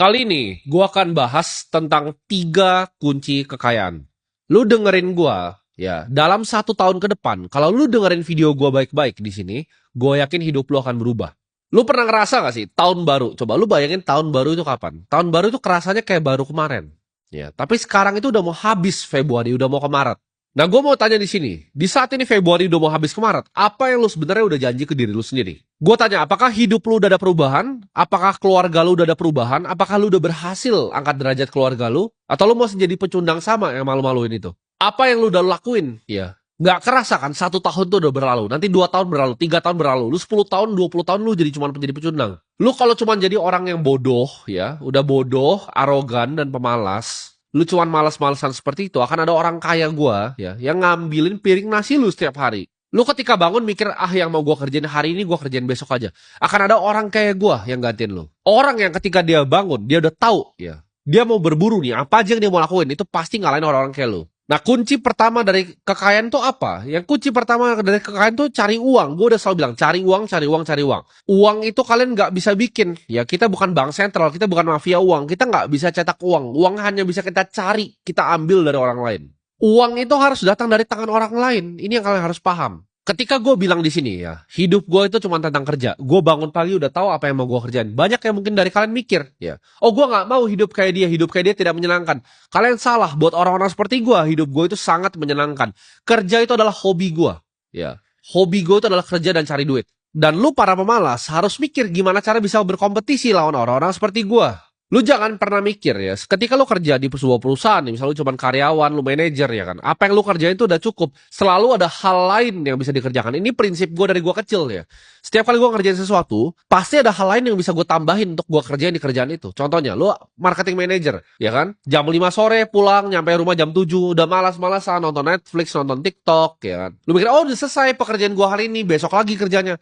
Kali ini gua akan bahas tentang 3 kunci kekayaan. Lu dengerin gua ya, dalam 1 tahun ke depan, kalau lu dengerin video gua baik-baik di sini, gua yakin hidup lu akan berubah. Lu pernah ngerasa gak sih tahun baru? Coba lu bayangin tahun baru itu kapan? Tahun baru itu kerasanya kayak baru kemarin. Ya, tapi sekarang itu udah mau habis Februari, udah mau ke Maret. Nah, gue mau tanya di sini, di saat ini Februari udah mau habis ke Maret, apa yang lu sebenarnya udah janji ke diri lu sendiri? Gue tanya, apakah hidup lu udah ada perubahan? Apakah keluarga lu udah ada perubahan? Apakah lu udah berhasil angkat derajat keluarga lu? Atau lu masih jadi pecundang sama yang malu-maluin itu? Apa yang lu udah lakuin? Ya, nggak kerasa kan 1 tahun tuh udah berlalu, nanti 2 tahun berlalu, 3 tahun berlalu, lu 10 tahun, 20 tahun lu jadi cuma menjadi pecundang. Lu kalau cuma jadi orang yang bodoh, ya, udah bodoh, arogan dan pemalas, lu cuman malas-malesan seperti itu, akan ada orang kaya gua, ya, yang ngambilin piring nasi lu setiap hari. Lu ketika bangun mikir, ah yang mau gua kerjain hari ini gua kerjain besok aja. Akan ada orang kayak gua yang gantiin lu. Orang yang ketika dia bangun, dia udah tahu, ya, dia mau berburu nih, apa aja yang dia mau lakuin, itu pasti ngalahin orang-orang kayak lu. Nah, kunci pertama dari kekayaan tuh apa? Yang kunci pertama dari kekayaan tuh cari uang. Gue udah selalu bilang, cari uang, cari uang, cari uang. Uang itu kalian nggak bisa bikin. Ya, kita bukan bank sentral, kita bukan mafia uang. Kita nggak bisa cetak uang. Uang hanya bisa kita cari, kita ambil dari orang lain. Uang itu harus datang dari tangan orang lain. Ini yang kalian harus paham. Ketika gue bilang di sini ya, hidup gue itu cuma tentang kerja. Gue bangun pagi udah tahu apa yang mau gue kerjain. Banyak yang mungkin dari kalian mikir, ya, oh gue nggak mau hidup kayak dia, hidup kayak dia tidak menyenangkan. Kalian salah, buat orang-orang seperti gue, hidup gue itu sangat menyenangkan. Kerja itu adalah hobi gue, ya. Hobi gue itu adalah kerja dan cari duit. Dan lu para pemalas harus mikir gimana cara bisa berkompetisi lawan orang-orang seperti gue. Lu jangan pernah mikir ya, ketika lu kerja di sebuah perusahaan, misalnya lu cuma karyawan, lu manajer ya kan, apa yang lu kerjain itu udah cukup. Selalu ada hal lain yang bisa dikerjakan. Ini prinsip gue dari gue kecil ya. Setiap kali gue ngerjain sesuatu, pasti ada hal lain yang bisa gue tambahin untuk gue kerjain di kerjaan itu. Contohnya, lu marketing manager, ya kan, jam 5 sore pulang, nyampe rumah jam 7, udah malas-malasan, nonton Netflix, nonton TikTok, ya kan. Lu mikir, oh udah selesai pekerjaan gue hari ini, besok lagi kerjanya.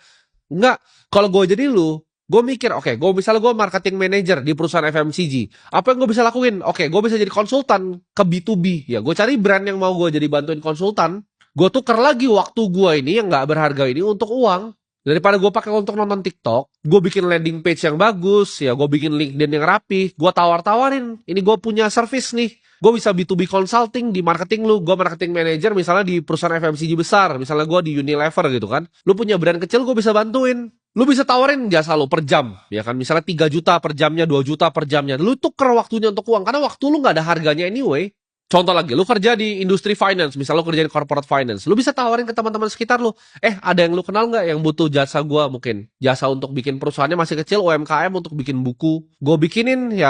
Enggak, kalau gue jadi lu, gue mikir, oke, gue misalnya gue marketing manager di perusahaan FMCG. Apa yang gue bisa lakuin? Oke, gue bisa jadi konsultan ke B2B. Ya, gue cari brand yang mau gue jadi bantuin konsultan. Gue tuker lagi waktu gue ini yang nggak berharga ini untuk uang. Daripada gue pakai untuk nonton TikTok, gue bikin landing page yang bagus, ya gue bikin LinkedIn yang rapi, gue tawar-tawarin, ini gue punya service nih, gue bisa B2B consulting di marketing lu, gue marketing manager misalnya di perusahaan FMCG besar, misalnya gue di Unilever gitu kan, lu punya brand kecil gue bisa bantuin, lu bisa tawarin jasa lu per jam, ya kan, misalnya 3 juta per jamnya, 2 juta per jamnya, lu tuker waktunya untuk uang, karena waktu lu nggak ada harganya anyway. Contoh lagi, lu kerja di industri finance, misalnya lu kerja di corporate finance, lu bisa tawarin ke teman-teman sekitar lu, ada yang lu kenal nggak yang butuh jasa gua mungkin, jasa untuk bikin perusahaannya masih kecil, UMKM untuk bikin buku, gue bikinin ya